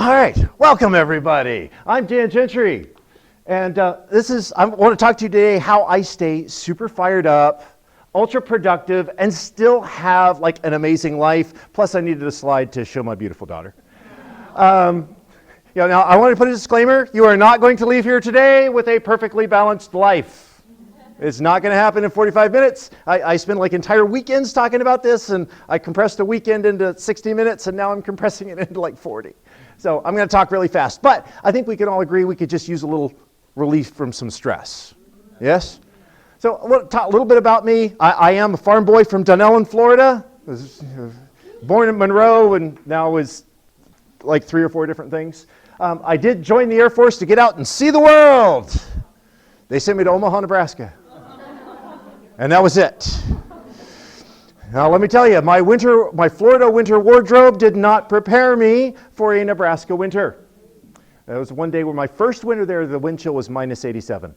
All right, welcome everybody. I'm Dan Gentry, and I want to talk to you today how I stay super fired up, ultra productive, and still have like an amazing life. Plus, I needed a slide to show my beautiful daughter. Now I want to put a disclaimer: you are not going to leave here today with a perfectly balanced life. It's not going to happen in 45 minutes. I spend like entire weekends talking about this, and I compressed a weekend into 60 minutes, and now I'm compressing it into like 40. So I'm going to talk really fast, but I think we can all agree we could just use a little relief from some stress. Yes? So I want to talk a little bit about me. I am a farm boy from Dunellen, Florida. I was born in Monroe and now was like 3 or 4 different things. I did join the Air Force to get out and see the world. They sent me to Omaha, Nebraska. And that was it. Now let me tell you, my Florida winter wardrobe did not prepare me for a Nebraska winter. There was one day where my first winter there, the wind chill was minus 87.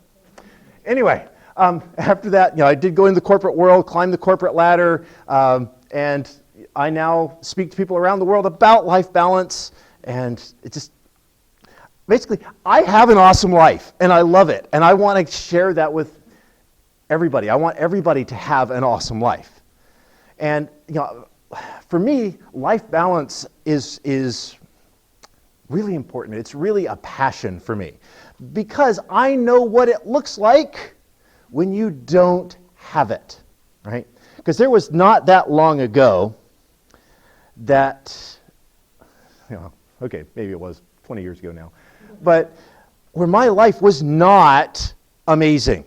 Anyway, after that, I did go in the corporate world, climb the corporate ladder, and I now speak to people around the world about life balance, and it just, basically, I have an awesome life, and I love it, and I want to share that with everybody. I want everybody to have an awesome life. And for me, life balance is really important. It's really a passion for me because I know what it looks like when you don't have it, right? Because there was not that long ago that, okay, maybe it was 20 years ago now, but where my life was not amazing.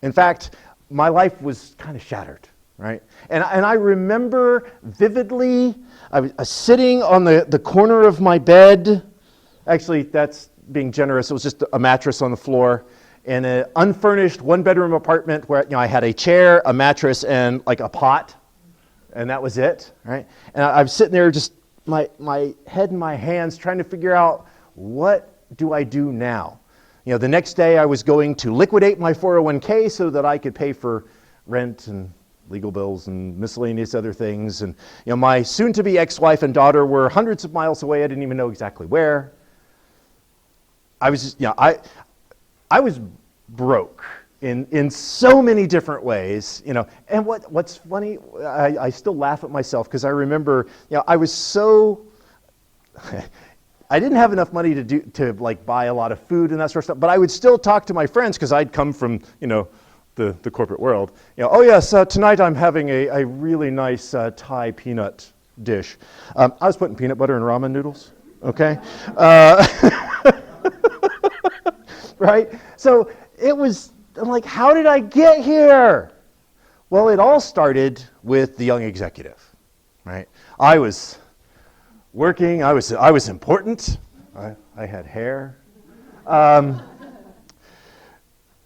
In fact, my life was kind of shattered. Right? And I remember vividly, I was sitting on the corner of my bed. Actually, that's being generous. It was just a mattress on the floor in an unfurnished one-bedroom apartment where I had a chair, a mattress, and like a pot, and that was it. Right? And I was sitting there, just my head in my hands, trying to figure out what do I do now. The next day I was going to liquidate my 401k so that I could pay for rent and legal bills and miscellaneous other things. And my soon-to-be ex-wife and daughter were hundreds of miles away. I didn't even know exactly where. I was just, I was broke in so many different ways, And what's funny, I still laugh at myself because I remember, I was so, I didn't have enough money to like buy a lot of food and that sort of stuff, but I would still talk to my friends because I'd come from, the corporate world. Oh yes, tonight I'm having a really nice Thai peanut dish. I was putting peanut butter in ramen noodles, okay? Right? So it was, I'm like, how did I get here? Well, it all started with the young executive, right? I was working, I was important, I had hair.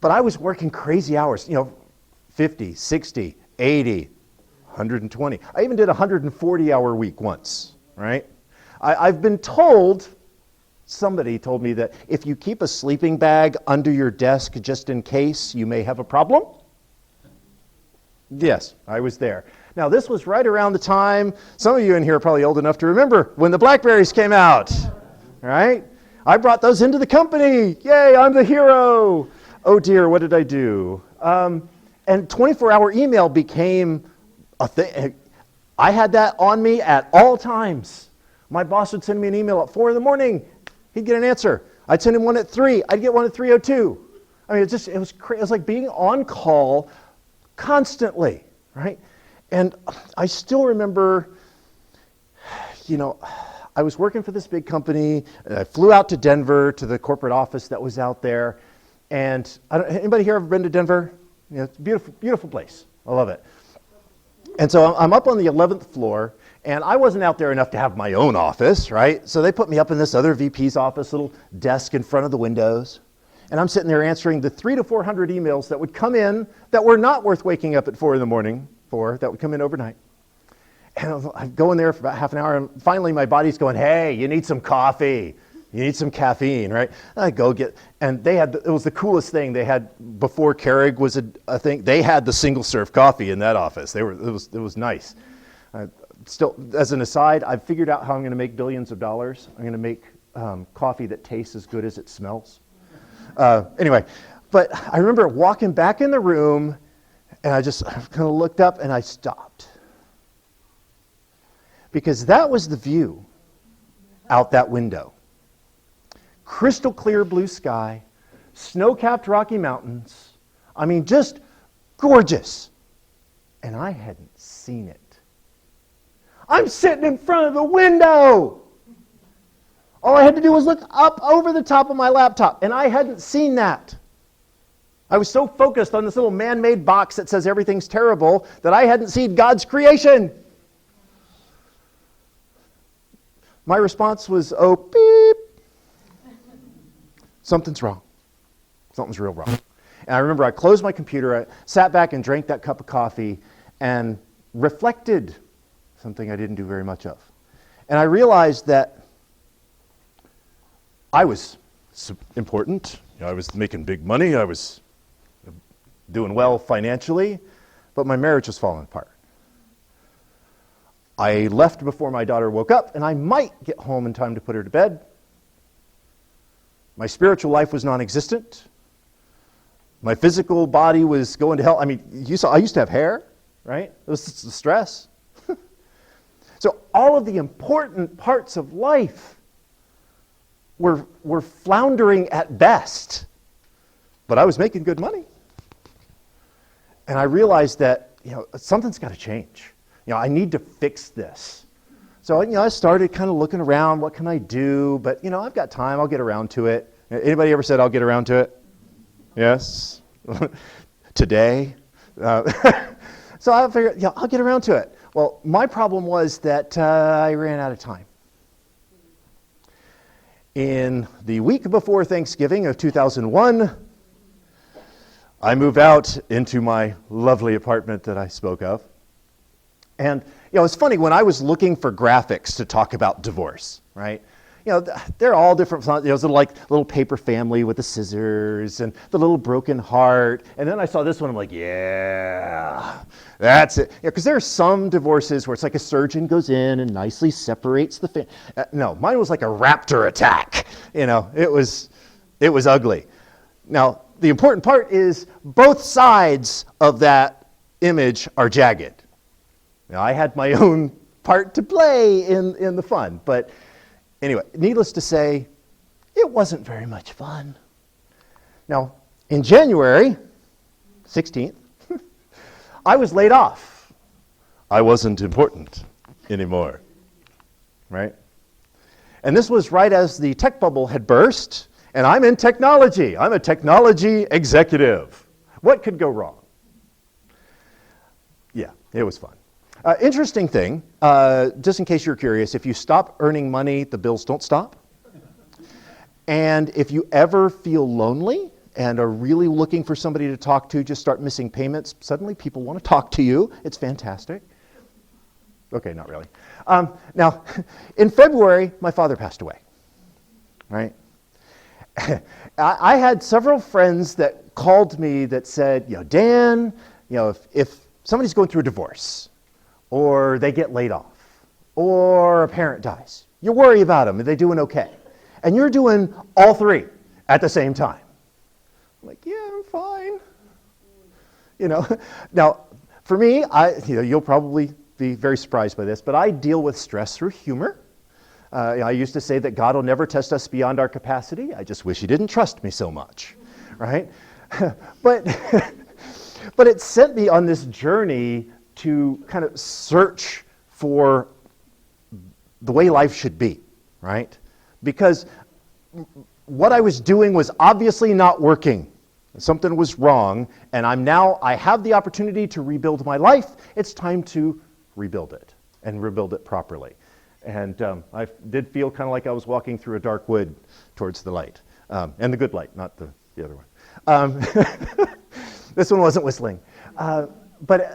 But I was working crazy hours, 50, 60, 80, 120. I even did a 140-hour week once, right? I've been told, somebody told me that if you keep a sleeping bag under your desk just in case, you may have a problem. Yes, I was there. Now, this was right around the time, some of you in here are probably old enough to remember, when the BlackBerrys came out, right? I brought those into the company. Yay, I'm the hero. Oh dear, what did I do? And 24-hour email became a thing. I had that on me at all times. My boss would send me an email at 4 in the morning. He'd get an answer. I'd send him one at 3. I'd get one at 3:02. I mean, it was like being on call constantly, right? And I still remember, I was working for this big company. And I flew out to Denver to the corporate office that was out there. And anybody here ever been to Denver? It's a beautiful, beautiful place. I love it. And so I'm up on the 11th floor, and I wasn't out there enough to have my own office, right? So they put me up in this other VP's office, little desk in front of the windows. And I'm sitting there answering the 300 to 400 emails that would come in that were not worth waking up at 4 in the morning for, that would come in overnight. And I'd go in there for about half an hour, and finally my body's going, hey, you need some coffee. You need some caffeine, right? And I go get, and it was the coolest thing. They had, before Keurig was a thing, they had the single serve coffee in that office. It was nice. still, as an aside, I've figured out how I'm going to make billions of dollars. I'm going to make coffee that tastes as good as it smells. Anyway, but I remember walking back in the room, and I just kind of looked up and I stopped. Because that was the view out that window. Crystal clear blue sky, snow-capped Rocky Mountains. I mean, just gorgeous. And I hadn't seen it. I'm sitting in front of the window. All I had to do was look up over the top of my laptop, and I hadn't seen that. I was so focused on this little man-made box that says everything's terrible that I hadn't seen God's creation. My response was, oh, beep. Something's wrong. Something's real wrong. And I remember I closed my computer, I sat back and drank that cup of coffee and reflected, something I didn't do very much of. And I realized that I was important. I was making big money. I was doing well financially, but my marriage was falling apart. I left before my daughter woke up, and I might get home in time to put her to bed. My spiritual life was non-existent. My physical body was going to hell. I mean, you saw I used to have hair, right? It was the stress. So all of the important parts of life were floundering at best. But I was making good money. And I realized that, something's got to change. I need to fix this. So, I started kind of looking around, what can I do? But, I've got time, I'll get around to it. Anybody ever said, I'll get around to it? Yes? Today? So I figured, I'll get around to it. Well, my problem was that I ran out of time. In the week before Thanksgiving of 2001, I moved out into my lovely apartment that I spoke of. And, it's funny, when I was looking for graphics to talk about divorce, right? They're all different. There's like little paper family with the scissors and the little broken heart. And then I saw this one, I'm like, yeah, that's it. Because there are some divorces where it's like a surgeon goes in and nicely separates the family. No, mine was like a raptor attack. It was ugly. Now, the important part is both sides of that image are jagged. Now, I had my own part to play in the fun, but anyway, needless to say, it wasn't very much fun. Now, in January 16th, I was laid off. I wasn't important anymore, right? And this was right as the tech bubble had burst, and I'm in technology. I'm a technology executive. What could go wrong? Yeah, it was fun. Interesting thing, just in case you're curious, if you stop earning money, the bills don't stop. And if you ever feel lonely and are really looking for somebody to talk to, just start missing payments, suddenly people want to talk to you. It's fantastic. Okay, not really. Now, in February, my father passed away, right? I had several friends that called me that said, Dan, if somebody's going through a divorce, or they get laid off, or a parent dies, you worry about them, are they doing okay? And you're doing all three at the same time. I'm like, yeah, I'm fine. Now, for me, you'll probably be very surprised by this, but I deal with stress through humor. I used to say that God will never test us beyond our capacity. I just wish he didn't trust me so much, right? But it sent me on this journey to kind of search for the way life should be, right? Because what I was doing was obviously not working. Something was wrong, and I have the opportunity to rebuild my life. It's time to rebuild it, and rebuild it properly. And I did feel kind of like I was walking through a dark wood towards the light, and the good light, not the other one. This one wasn't whistling.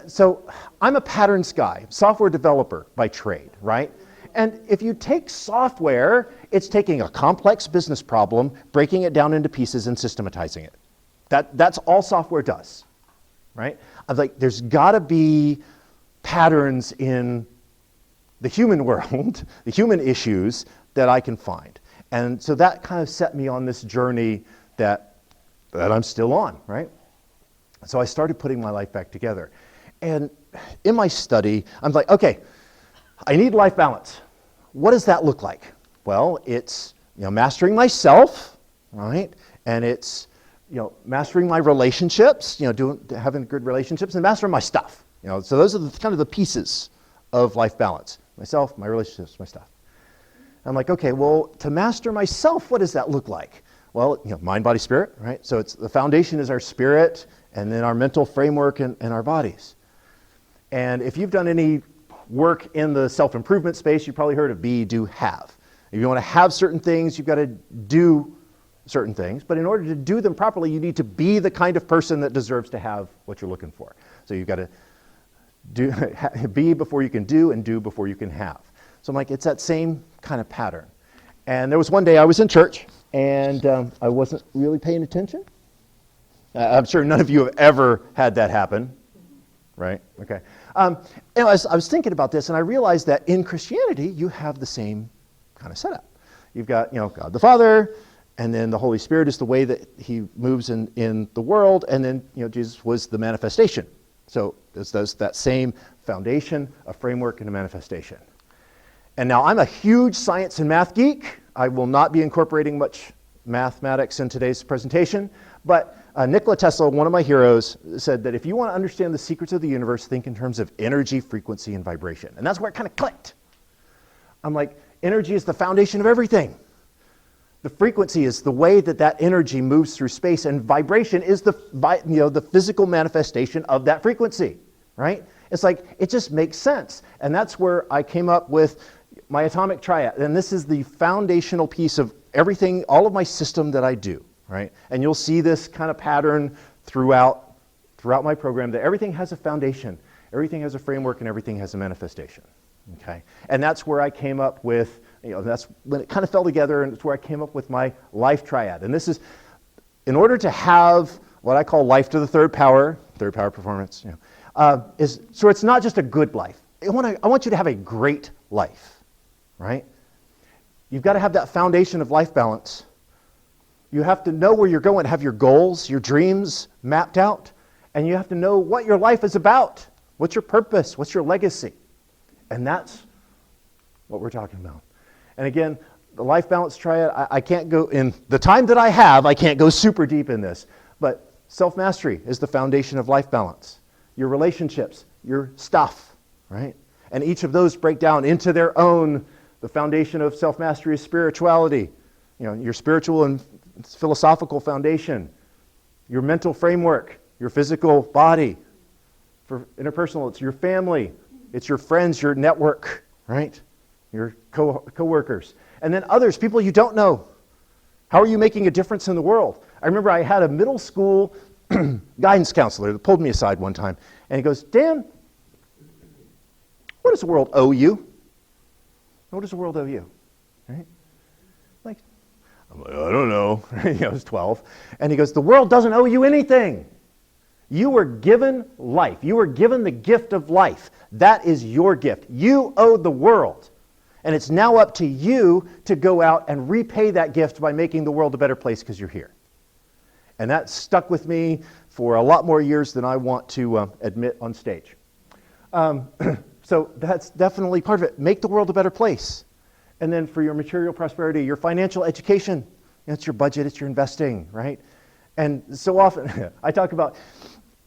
So I'm a patterns guy, software developer by trade, right? And if you take software, it's taking a complex business problem, breaking it down into pieces and systematizing it. That's all software does, right? There's got to be patterns in the human world, the human issues that I can find. And so that kind of set me on this journey that I'm still on, right? So I started putting my life back together. And in my study, I'm like, okay, I need life balance. What does that look like? Well, it's mastering myself, right? And it's mastering my relationships, having good relationships, and mastering my stuff. So those are kind of the pieces of life balance. Myself, my relationships, my stuff. I'm like, okay, well, to master myself, what does that look like? Well, mind, body, spirit, right? So it's the foundation is our spirit, and then our mental framework and our bodies. And if you've done any work in the self-improvement space, you've probably heard of be, do, have. If you want to have certain things, you've got to do certain things. But in order to do them properly, you need to be the kind of person that deserves to have what you're looking for. So you've got to be before you can do, and do before you can have. So I'm like, it's that same kind of pattern. And there was one day I was in church, and I wasn't really paying attention. I'm sure none of you have ever had that happen, right? Okay. I was thinking about this, and I realized that in Christianity, you have the same kind of setup. You've got, God the Father, and then the Holy Spirit is the way that he moves in the world, and then, Jesus was the manifestation. So there's that same foundation, a framework, and a manifestation. And now I'm a huge science and math geek. I will not be incorporating much mathematics in today's presentation, but Nikola Tesla, one of my heroes, said that if you want to understand the secrets of the universe, think in terms of energy, frequency, and vibration. And that's where it kind of clicked. I'm like, energy is the foundation of everything. The frequency is the way that energy moves through space, and vibration is the physical manifestation of that frequency, right? It's like, it just makes sense. And that's where I came up with my atomic triad. And this is the foundational piece of everything, all of my system that I do, right? And you'll see this kind of pattern throughout my program, that everything has a foundation, everything has a framework, and everything has a manifestation, okay? And that's where I came up with, that's when it kind of fell together, and it's where I came up with my life triad. And this is, in order to have what I call life to the third power performance, so it's not just a good life. I want you to have a great life, right? You've got to have that foundation of life balance. You have to know where you're going, have your goals, your dreams mapped out, and you have to know what your life is about. What's your purpose? What's your legacy? And that's what we're talking about. And again, the life balance triad, I can't go, in the time that I have, I can't go super deep in this, but self-mastery is the foundation of life balance. Your relationships, your stuff, right? And each of those break down into their own. The foundation of self-mastery is spirituality, your spiritual and philosophical foundation, your mental framework, your physical body. For interpersonal, it's your family, it's your friends, your network, right? Your co-workers. And then others, people you don't know. How are you making a difference in the world? I remember I had a middle school guidance counselor that pulled me aside one time, and he goes, Dan, what does the world owe you? What does the world owe you? Right? I'm like, I don't know. I was 12. And he goes, the world doesn't owe you anything. You were given life. You were given the gift of life. That is your gift. You owe the world. And it's now up to you to go out and repay that gift by making the world a better place because you're here. And that stuck with me for a lot more years than I want to admit on stage. So that's definitely part of it. Make the world a better place. And then for your material prosperity, your financial education, it's your budget, it's your investing, right? And so often, I talk about,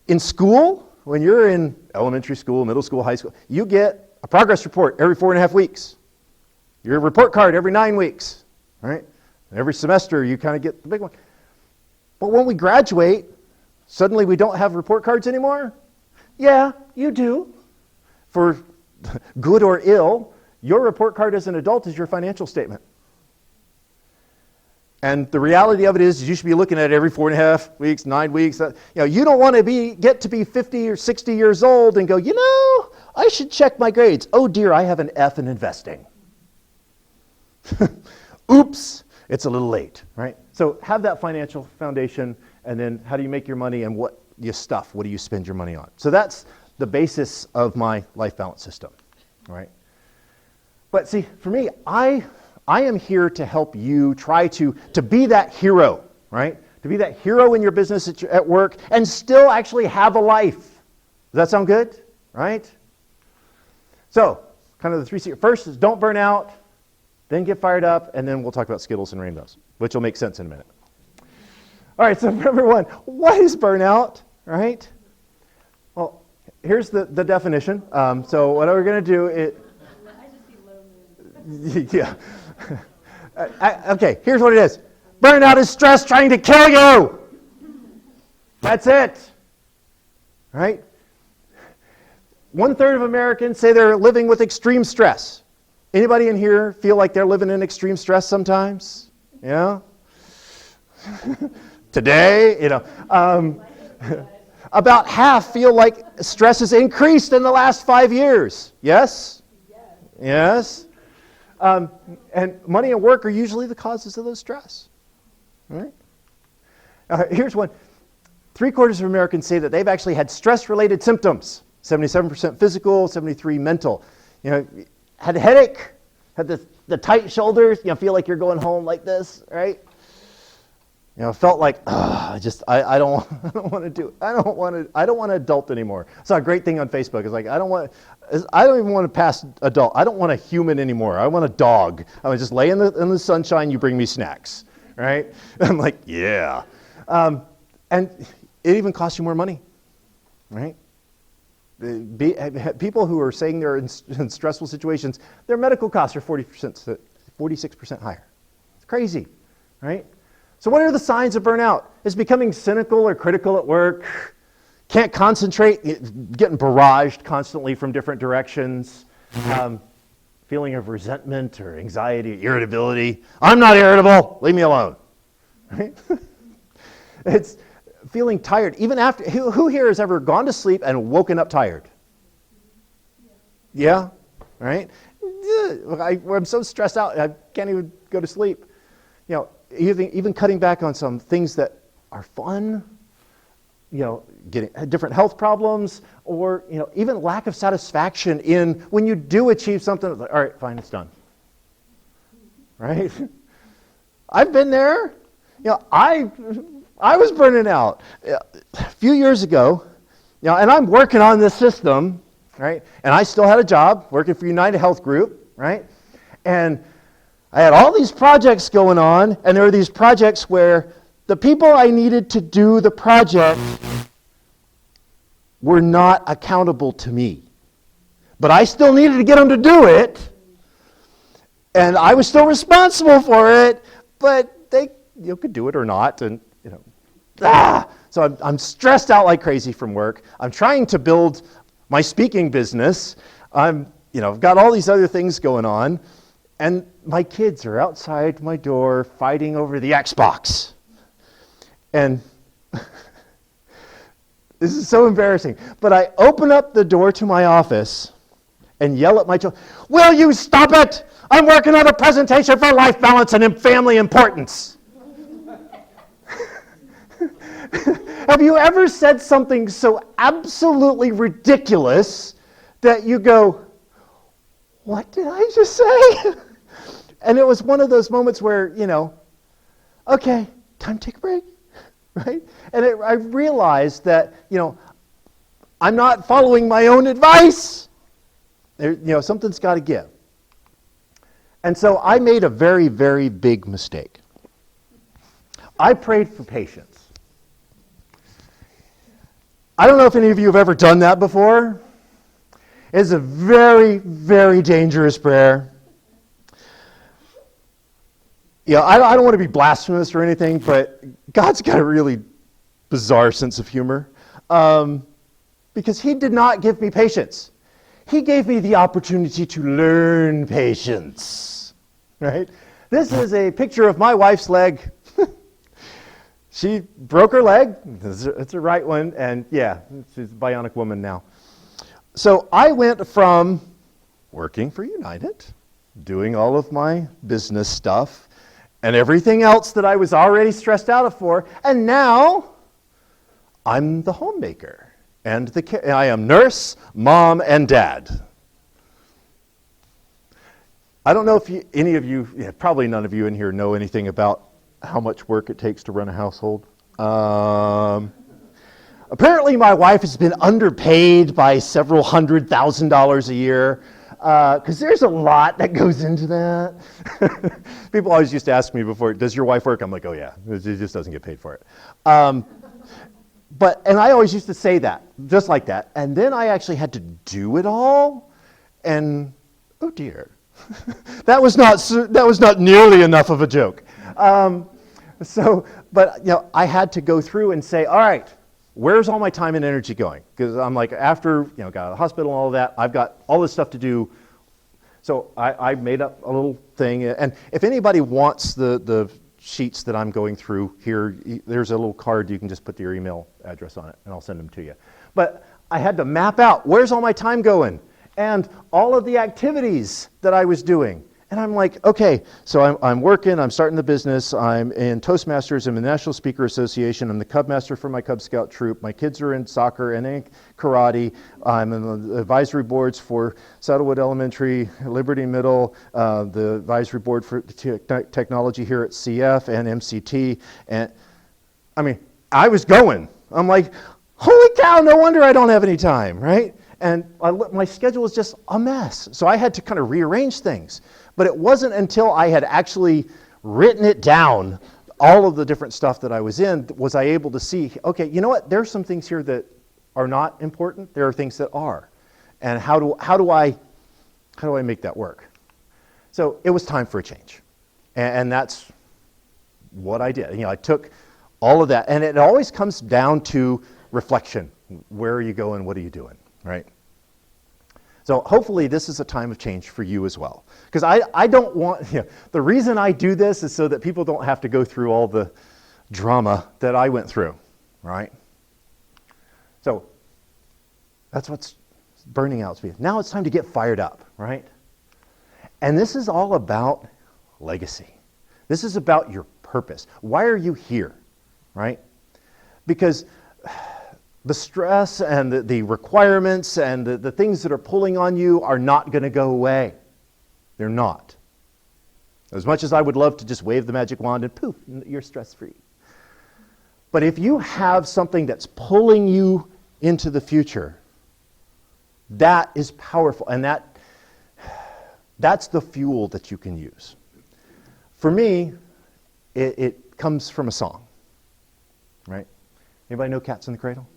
in school, when you're in elementary school, middle school, high school, you get a progress report every 4.5 weeks. Your report card every 9 weeks, right? And every semester, you kind of get the big one. But when we graduate, suddenly we don't have report cards anymore? Yeah, you do. For good or ill, your report card as an adult is your financial statement. And the reality of it is you should be looking at it every 4.5 weeks, 9 weeks. You don't want to get to be 50 or 60 years old and go, I should check my grades. Oh dear, I have an F in investing. Oops, it's a little late, right? So have that financial foundation, and then how do you make your money, and what do you spend your money on? So that's the basis of my life balance system, right? But see, for me, I am here to help you try to be that hero, right? To be that hero in your business at work and still actually have a life. Does that sound good? Right? So, kind of the 3 secrets. First is don't burn out, then get fired up, and then we'll talk about Skittles and rainbows, which will make sense in a minute. All right, so number one, what is burnout, right? Well, here's the definition. So what we're going to do is... Yeah. Okay, here's what it is. Burnout is stress trying to kill you. That's it. Right? 1/3 of Americans say they're living with extreme stress. Anybody in here feel like they're living in extreme stress sometimes? Yeah? Today, about half feel like stress has increased in the last 5 years. Yes? Yes? And money and work are usually the causes of those stress. Right? Here's one. 3/4 of Americans say that they've actually had stress-related symptoms. 77% physical, 73% mental. Had a headache, had the tight shoulders. Feel like you're going home like this, right? Felt like I don't want to do it. I don't want to adult anymore. I saw a great thing on Facebook. It's like I don't even want to pass adult. I don't want a human anymore. I want a dog. I would just lay in the sunshine. You bring me snacks, right? I'm like, yeah. And it even costs you more money, right? People who are saying they're in stressful situations, their medical costs are 46% higher. It's crazy, right? So what are the signs of burnout? Is becoming cynical or critical at work, can't concentrate, getting barraged constantly from different directions, feeling of resentment or anxiety, irritability. I'm not irritable, leave me alone. Right? It's feeling tired, even after, who here has ever gone to sleep and woken up tired? Yeah? Right? I'm so stressed out, I can't even go to sleep. Even cutting back on some things that are fun, getting different health problems, or even lack of satisfaction in when you do achieve something. Like, all right, fine, it's done. Right? I've been there. I was burning out a few years ago. And I'm working on this system, right? And I still had a job working for United Health Group, right? And I had all these projects going on, and there were these projects where the people I needed to do the project were not accountable to me. But I still needed to get them to do it, and I was still responsible for it, but they could do it or not, and So I'm stressed out like crazy from work. I'm trying to build my speaking business. I've got all these other things going on. And my kids are outside my door fighting over the Xbox. And this is so embarrassing. But I open up the door to my office and yell at my children, "Will you stop it? I'm working on a presentation for life balance and family importance." Have you ever said something so absolutely ridiculous that you go, "What did I just say?" And it was one of those moments where, okay, time to take a break, right? And I realized that, I'm not following my own advice. Something's got to give. And so I made a very, very big mistake. I prayed for patience. I don't know if any of you have ever done that before. It's a very, very dangerous prayer. I don't want to be blasphemous or anything, but God's got a really bizarre sense of humor. Because he did not give me patience. He gave me the opportunity to learn patience. Right? This is a picture of my wife's leg. She broke her leg. It's a right one. And yeah, she's a bionic woman now. So I went from working for United, doing all of my business stuff, and everything else that I was already stressed out for, and now I'm the homemaker, and I am nurse, mom, and dad. I don't know if any of you, probably none of you in here know anything about how much work it takes to run a household. Apparently my wife has been underpaid by several $100,000 a year, because there's a lot that goes into that. People always used to ask me before, does your wife work? I'm like, oh yeah, she just doesn't get paid for it. And I always used to say that, just like that. And then I actually had to do it all, and oh dear. that was not nearly enough of a joke. But I had to go through and say, all right, where's all my time and energy going? Because I'm like, after got out of the hospital and all of that, I've got all this stuff to do. So I made up a little thing. And if anybody wants the sheets that I'm going through here, there's a little card you can just put your email address on it, and I'll send them to you. But I had to map out, where's all my time going? And all of the activities that I was doing. And I'm like, okay, so I'm working, I'm starting the business, I'm in Toastmasters, I'm in the National Speaker Association, I'm the Cub Master for my Cub Scout troop, my kids are in soccer and in karate, I'm in the advisory boards for Saddlewood Elementary, Liberty Middle, the advisory board for technology here at CF and MCT. And I mean, I was going. I'm like, holy cow, no wonder I don't have any time, right? And my schedule was just a mess. So I had to kind of rearrange things. But it wasn't until I had actually written it down, all of the different stuff that I was in, was I able to see, okay, you know what? There's some things here that are not important. There are things that are. And how do I make that work? So it was time for a change. And that's what I did. I took all of that. And it always comes down to reflection. Where are you going? What are you doing? Right? So hopefully this is a time of change for you as well. Because I don't want, the reason I do this is so that people don't have to go through all the drama that I went through, right? So that's what's burning out to me. Now it's time to get fired up, right? And this is all about legacy. This is about your purpose. Why are you here, right? Because the stress and the requirements and the things that are pulling on you are not going to go away. They're not. As much as I would love to just wave the magic wand and poof, you're stress-free. But if you have something that's pulling you into the future, that is powerful, and that's the fuel that you can use. For me, it comes from a song, right? Anybody know Cats in the Cradle?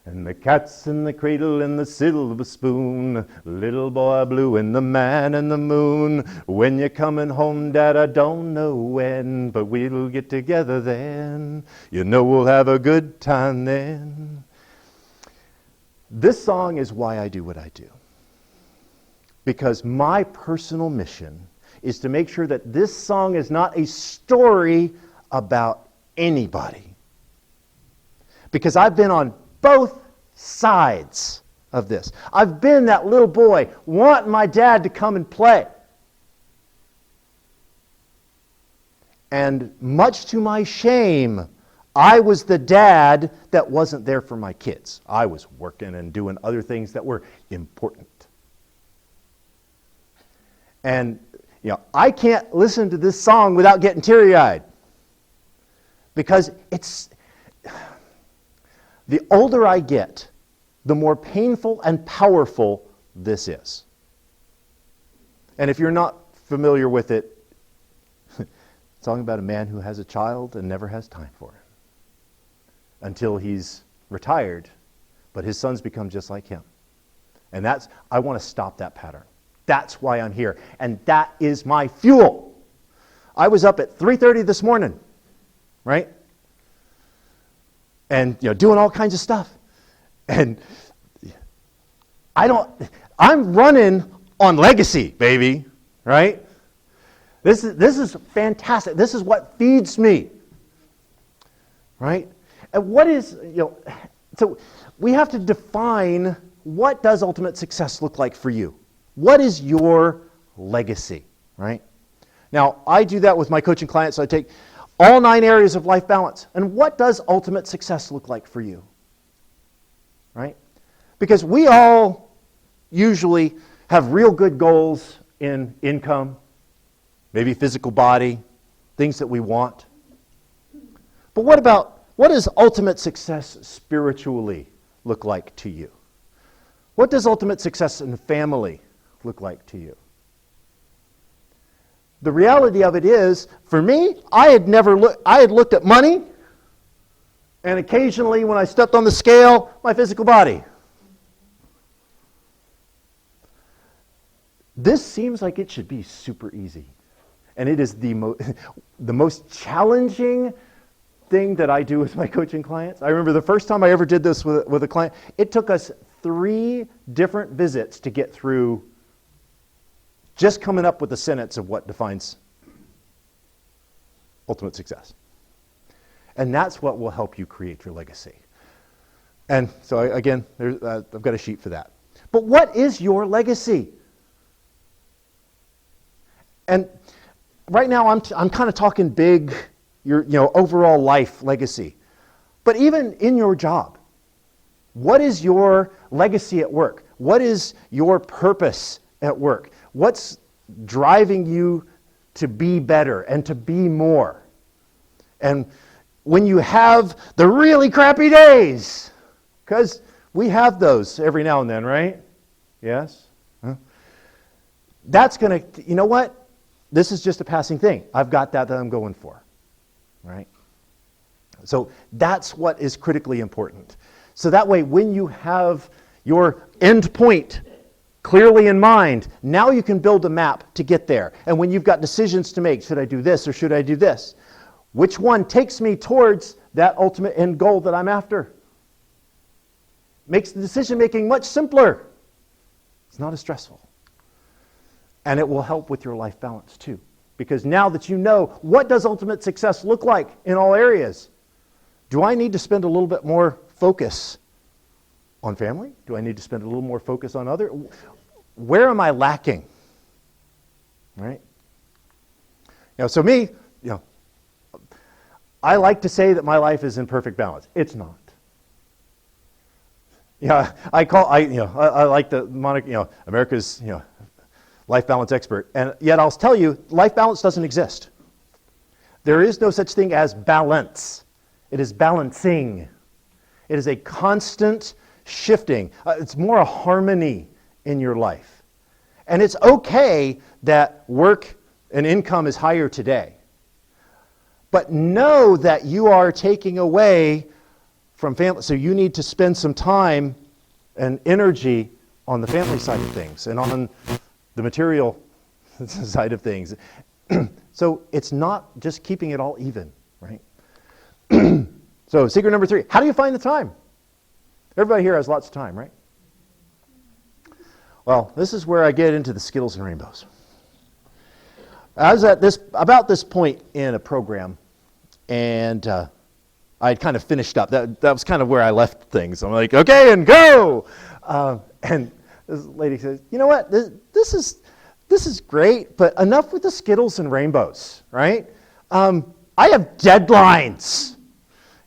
And the cat's in the cradle and the silver spoon, little boy blue and the man and the moon. When you're coming home, Dad, I don't know when, but we'll get together then. You know we'll have a good time then. This song is why I do what I do. Because my personal mission is to make sure that this song is not a story about anybody. Because I've been on both sides of this. I've been that little boy wanting my dad to come and play. And much to my shame, I was the dad that wasn't there for my kids. I was working and doing other things that were important. And I can't listen to this song without getting teary-eyed. Because it's the older I get, the more painful and powerful this is. And if you're not familiar with it, it's talking about a man who has a child and never has time for it until he's retired, but his sons become just like him. And I want to stop that pattern. That's why I'm here. And that is my fuel. I was up at 3:30 this morning, right? And doing all kinds of stuff. And I'm running on legacy, baby, right? This is fantastic. This is what feeds me. Right? And what is, so we have to define, what does ultimate success look like for you? What is your legacy, right? Now, I do that with my coaching clients. So I take all 9 areas of life balance. And what does ultimate success look like for you? Right? Because we all usually have real good goals in income, maybe physical body, things that we want. But what does ultimate success spiritually look like to you? What does ultimate success in family look like to you? The reality of it is, for me, I had looked at money, and occasionally when I stepped on the scale, my physical body. This seems like it should be super easy. And it is the most challenging thing that I do with my coaching clients. I remember the first time I ever did this with a client, it took us 3 different visits to get through just coming up with a sentence of what defines ultimate success. And that's what will help you create your legacy. And so again, I've got a sheet for that. But what is your legacy? And right now I'm kind of talking big, your overall life legacy. But even in your job, what is your legacy at work? What is your purpose at work? What's driving you to be better and to be more? And when you have the really crappy days, because we have those every now and then, right? Yes? Huh? That's going to, you know what? This is just a passing thing. I've got that I'm going for, right? So that's what is critically important. So that way, when you have your end point clearly in mind, now you can build a map to get there. And when you've got decisions to make, should I do this or should I do this? Which one takes me towards that ultimate end goal that I'm after? Makes the decision making much simpler. It's not as stressful. And it will help with your life balance too. Because now that you know, what does ultimate success look like in all areas? Do I need to spend a little bit more focus on family? Do I need to spend a little more focus on other? Where am I lacking? Right? So me, I like to say that my life is in perfect balance. It's not. I like the moniker, America's, life balance expert. And yet I'll tell you, life balance doesn't exist. There is no such thing as balance. It is balancing. It is a constant shifting. It's more a harmony in your life. And it's okay that work and income is higher today. But know that you are taking away from family. So you need to spend some time and energy on the family side of things and on the material side of things. So it's not just keeping it all even, right? So secret number 3, how do you find the time? Everybody here has lots of time, right? Well, this is where I get into the Skittles and rainbows. I was at about this point in a program, and I had kind of finished up. That was kind of where I left things. I'm like, okay, and go! And this lady says, you know what, this is great, but enough with the Skittles and rainbows, right? I have deadlines.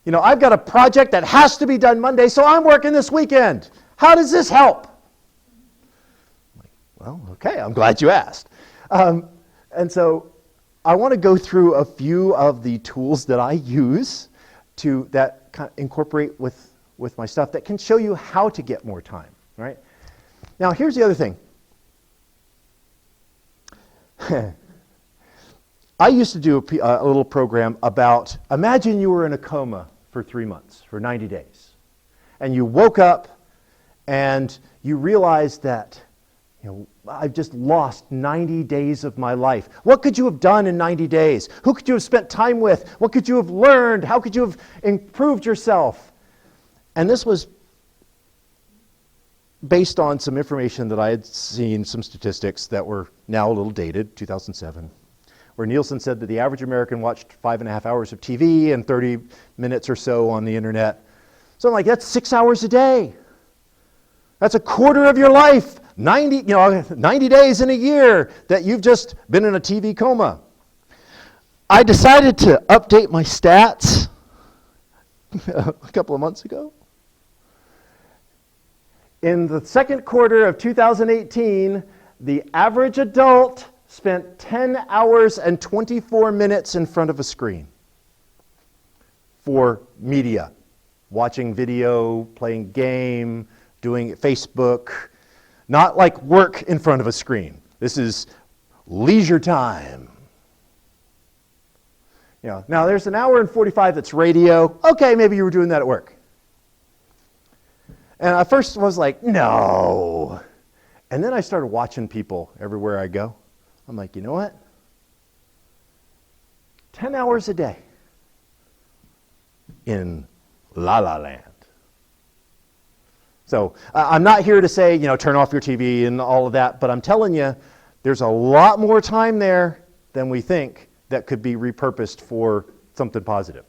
I've got a project that has to be done Monday, so I'm working this weekend. How does this help? I'm like, well, okay, I'm glad you asked. And so I want to go through a few of the tools that I use that kind of incorporate with my stuff that can show you how to get more time, right? Now, here's the other thing. I used to do a little program about, imagine you were in a coma for 3 months, for 90 days. And you woke up and you realized that, I've just lost 90 days of my life. What could you have done in 90 days? Who could you have spent time with? What could you have learned? How could you have improved yourself? And this was based on some information that I had seen, some statistics that were now a little dated, 2007, where Nielsen said that the average American watched 5.5 hours of TV and 30 minutes or so on the internet. So I'm like, that's 6 hours a day. That's a quarter of your life. 90 days in a year that you've just been in a TV coma. I decided to update my stats a couple of months ago. In the second quarter of 2018, The average adult spent 10 hours and 24 minutes in front of a screen for media, watching video, playing game, doing Facebook, not like work in front of a screen. This is leisure time. You know, now there's an hour and 45 that's radio. Okay, maybe you were doing that at work. And I first was like, no. And then I started watching people everywhere I go. I'm like, you know what? 10 hours a day in La La Land. So I'm not here to say, turn off your TV and all of that, but I'm telling you, there's a lot more time there than we think that could be repurposed for something positive.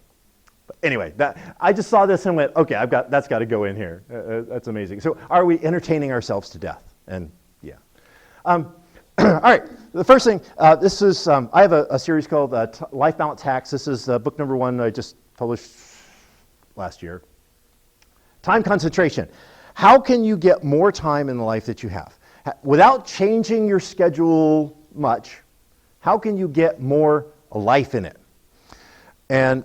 But anyway, I just saw this and went, okay, that's got to go in here. That's amazing. So are we entertaining ourselves to death? And yeah. All right, the first thing, this is, I have a series called Life Balance Hacks. This is book number 1 I just published last year. Time concentration. How can you get more time in the life that you have? Without changing your schedule much, how can you get more life in it? And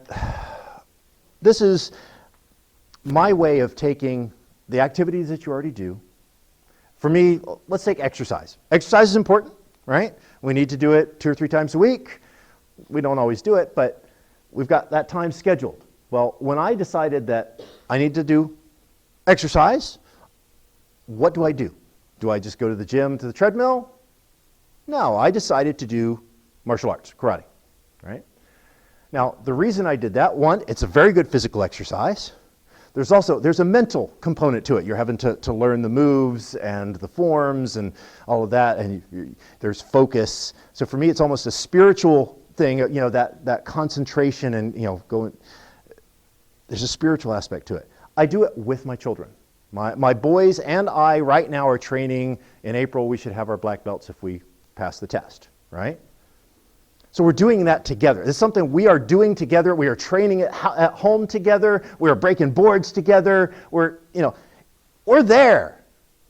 this is my way of taking the activities that you already do. For me, let's take exercise. Exercise is important, right? We need to do it 2 or 3 times a week. We don't always do it, but we've got that time scheduled. Well, when I decided that I need to do exercise, what do? Do I just go to the gym, to the treadmill? No, I decided to do martial arts, karate, right? Now, the reason I did that, one, it's a very good physical exercise. There's a mental component to it. You're having to learn the moves and the forms and all of that, and there's focus. So for me, it's almost a spiritual thing, that concentration and, going. There's a spiritual aspect to it. I do it with my children. My boys and I right now are training. In April, we should have our black belts if we pass the test, right? So we're doing that together. It's something we are doing together. We are training at home together. We are breaking boards together. We're there.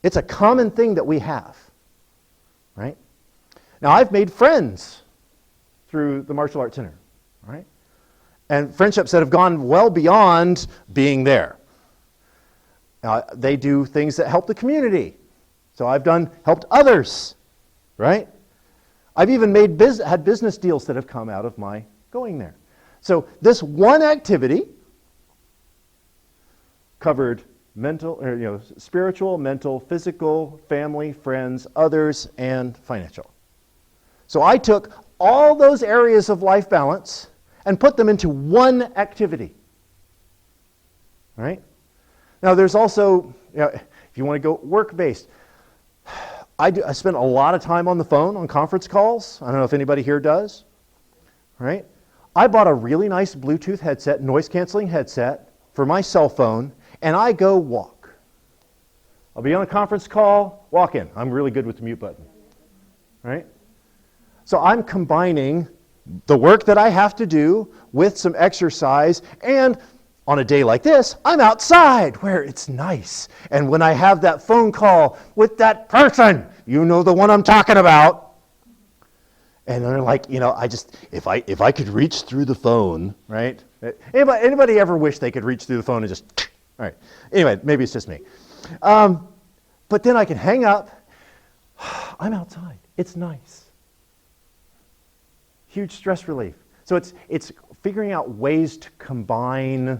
It's a common thing that we have, right? Now, I've made friends through the Martial Arts Center, right? And friendships that have gone well beyond being there. They do things that help the community. So I've helped others, right? I've even had business deals that have come out of my going there. So this one activity covered spiritual, mental, physical, family, friends, others, and financial. So I took all those areas of life balance and put them into one activity. Right? Now there's also, if you want to go work-based, I spend a lot of time on the phone, on conference calls. I don't know if anybody here does. Right? I bought a really nice Bluetooth headset, noise-canceling headset, for my cell phone, and I go walk. I'll be on a conference call, walk in. I'm really good with the mute button. Right? So I'm combining the work that I have to do with some exercise, and on a day like this, I'm outside where it's nice. And when I have that phone call with that person, the one I'm talking about, and they're like, if I could reach through the phone, right? Anybody ever wish they could reach through the phone and just, all right. Anyway, maybe it's just me. But then I can hang up. I'm outside. It's nice. Huge stress relief. So it's figuring out ways to combine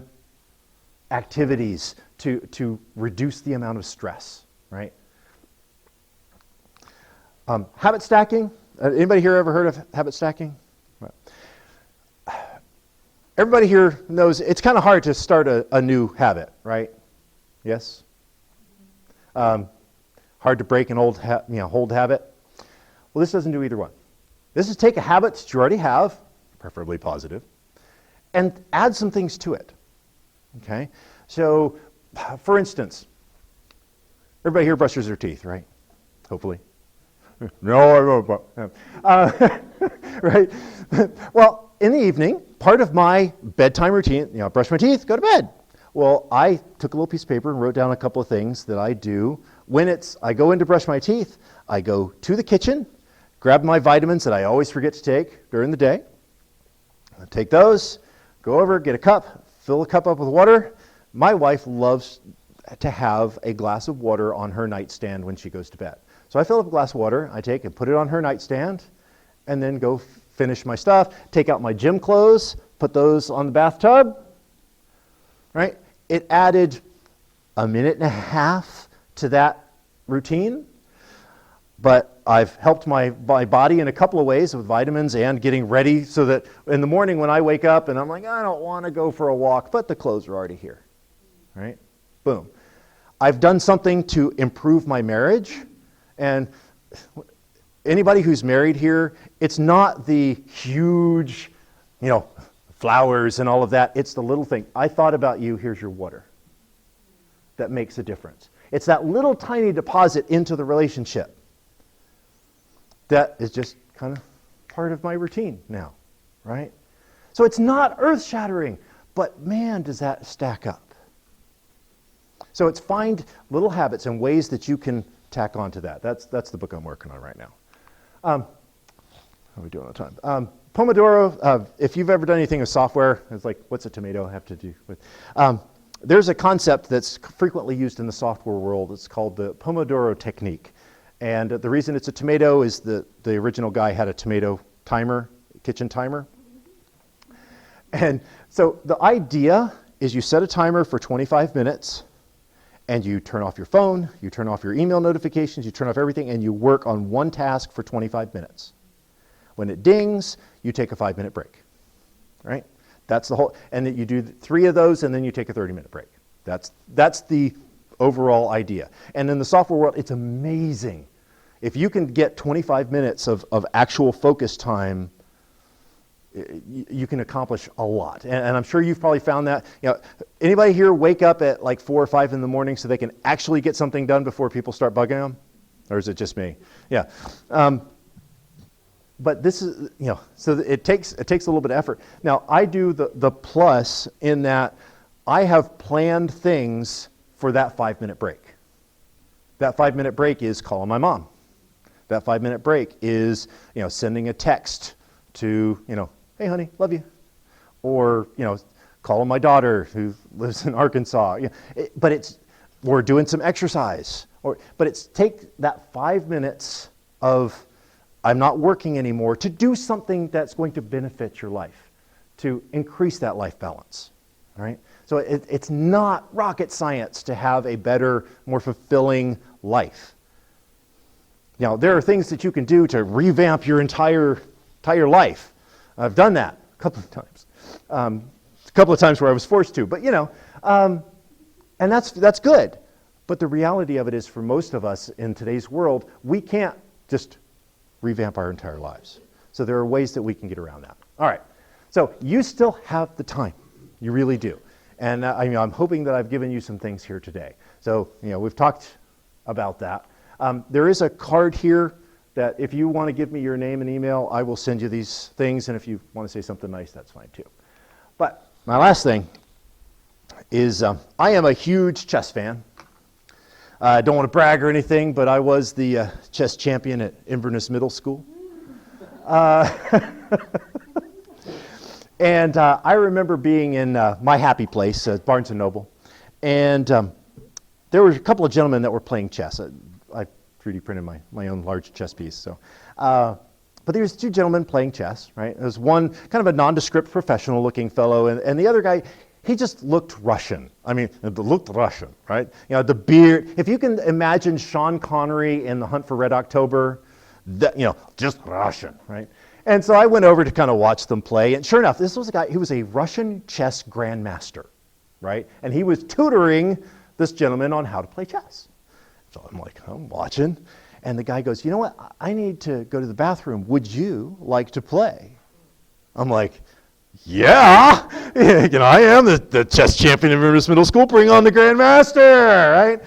activities to reduce the amount of stress, right? Habit stacking. Anybody here ever heard of habit stacking? Everybody here knows it's kind of hard to start a new habit, right? Yes? Hard to break an old habit. Well, this doesn't do either one. This is take a habit that you already have, preferably positive, and add some things to it. Okay? So, for instance, everybody here brushes their teeth, right? Hopefully. No, I don't. Right? Well, in the evening, part of my bedtime routine, brush my teeth, go to bed. Well, I took a little piece of paper and wrote down a couple of things that I do. When I go in to brush my teeth, I go to the kitchen, grab my vitamins that I always forget to take during the day. I take those, go over, get a cup, fill the cup up with water. My wife loves to have a glass of water on her nightstand when she goes to bed. So I fill up a glass of water, I take and put it on her nightstand, and then go finish my stuff, take out my gym clothes, put those on the bathtub, right? It added a minute and a half to that routine, but I've helped my body in a couple of ways with vitamins and getting ready so that in the morning when I wake up and I'm like, I don't want to go for a walk, but the clothes are already here, right? Boom. I've done something to improve my marriage, and anybody who's married here, it's not the huge, flowers and all of that. It's the little thing. I thought about you, here's your water. That makes a difference. It's that little tiny deposit into the relationship that is just kind of part of my routine now, right? So it's not earth-shattering, but man, does that stack up. So it's find little habits and ways that you can tack onto that. That's the book I'm working on right now. How are we doing on time? Pomodoro, if you've ever done anything with software, it's like, what's a tomato have to do with? There's a concept that's frequently used in the software world. It's called the Pomodoro technique. And the reason it's a tomato is the original guy had a tomato timer, kitchen timer. And so the idea is you set a timer for 25 minutes, and you turn off your phone, you turn off your email notifications, you turn off everything, and you work on one task for 25 minutes. When it dings, you take a 5-minute break, right? That's the whole, and then you do 3 of those, and then you take a 30-minute break. That's the overall idea. And in the software world, it's amazing. If you can get 25 minutes of actual focus time, you can accomplish a lot. And I'm sure you've probably found that. Anybody here wake up at like 4 or 5 in the morning so they can actually get something done before people start bugging them? Or is it just me? Yeah. But this is, so it takes a little bit of effort. Now, I do the plus in that I have planned things for that 5-minute break. That 5-minute break is calling my mom. That 5-minute break is, sending a text to, hey, honey, love you. Or, calling my daughter who lives in Arkansas. Or doing some exercise. But it's take that 5 minutes of I'm not working anymore to do something that's going to benefit your life, to increase that life balance, all right? So it's not rocket science to have a better, more fulfilling life. Now, there are things that you can do to revamp your entire life. I've done that a couple of times. A couple of times where I was forced to, but and that's good. But the reality of it is for most of us in today's world, we can't just revamp our entire lives. So there are ways that we can get around that. All right. So you still have the time. You really do. And I'm hoping that I've given you some things here today. So, we've talked about that. There is a card here that if you want to give me your name and email, I will send you these things. And if you want to say something nice, that's fine too. But my last thing is I am a huge chess fan. I don't want to brag or anything, but I was the chess champion at Inverness Middle School. And I remember being in my happy place, Barnes & Noble, and there were a couple of gentlemen that were playing chess. I 3D printed my own large chess piece. So, but there was 2 gentlemen playing chess, right? There was one kind of a nondescript professional-looking fellow, and the other guy, he just looked Russian. Looked Russian, right? The beard. If you can imagine Sean Connery in The Hunt for Red October, just Russian, right? And so I went over to kind of watch them play, and sure enough, this was a guy, he was a Russian chess grandmaster, right? And he was tutoring this gentleman on how to play chess. So I'm like, I'm watching, and the guy goes, you know what? I need to go to the bathroom. Would you like to play? I'm like, yeah, I am the chess champion of Inverness Middle School. Bring on the grandmaster, right?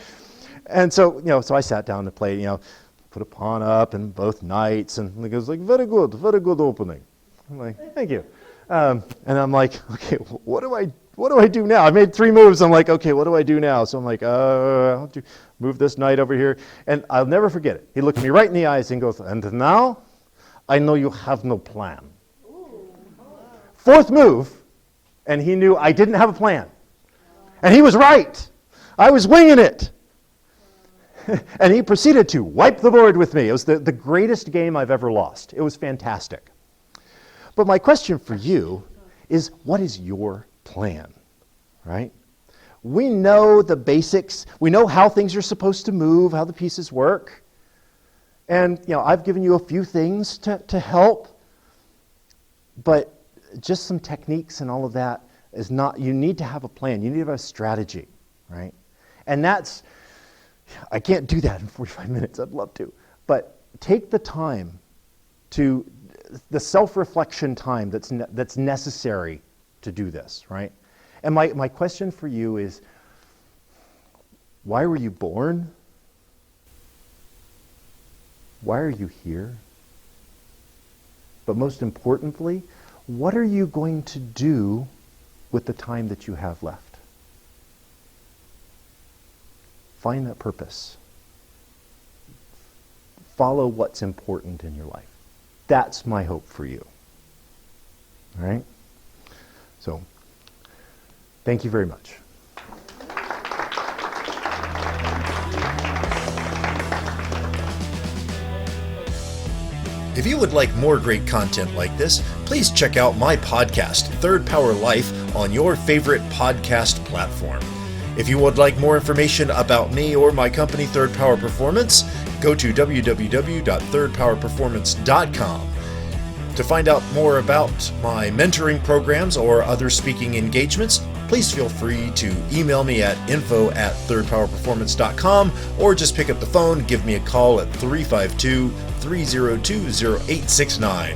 And so, so I sat down to play, put a pawn up and both knights, and he goes like, very good opening. I'm like, thank you. And I'm like, okay, what do I do now? I made 3 moves. I'm like, okay, what do I do now? So I'm like, I'll have to move this knight over here. And I'll never forget it. He looked me right in the eyes and goes, and now I know you have no plan. 4th move, and he knew I didn't have a plan. And he was right. I was winging it. And he proceeded to wipe the board with me. It was the greatest game I've ever lost. It was fantastic. But my question for you is, what is your plan, right? We know the basics. We know how things are supposed to move, how the pieces work. And, I've given you a few things to help. But just some techniques and all of that is not, you need to have a plan. You need to have a strategy, right? And I can't do that in 45 minutes. I'd love to. But take the time the self-reflection time that's necessary to do this, right? And my question for you is, why were you born? Why are you here? But most importantly, what are you going to do with the time that you have left? Find that purpose. Follow what's important in your life. That's my hope for you. All right? So, thank you very much. If you would like more great content like this, please check out my podcast, Third Power Life, on your favorite podcast platform. If you would like more information about me or my company, Third Power Performance, go to www.thirdpowerperformance.com. To find out more about my mentoring programs or other speaking engagements, please feel free to email me at info@thirdpowerperformance.com or just pick up the phone, give me a call at 352-302-0869.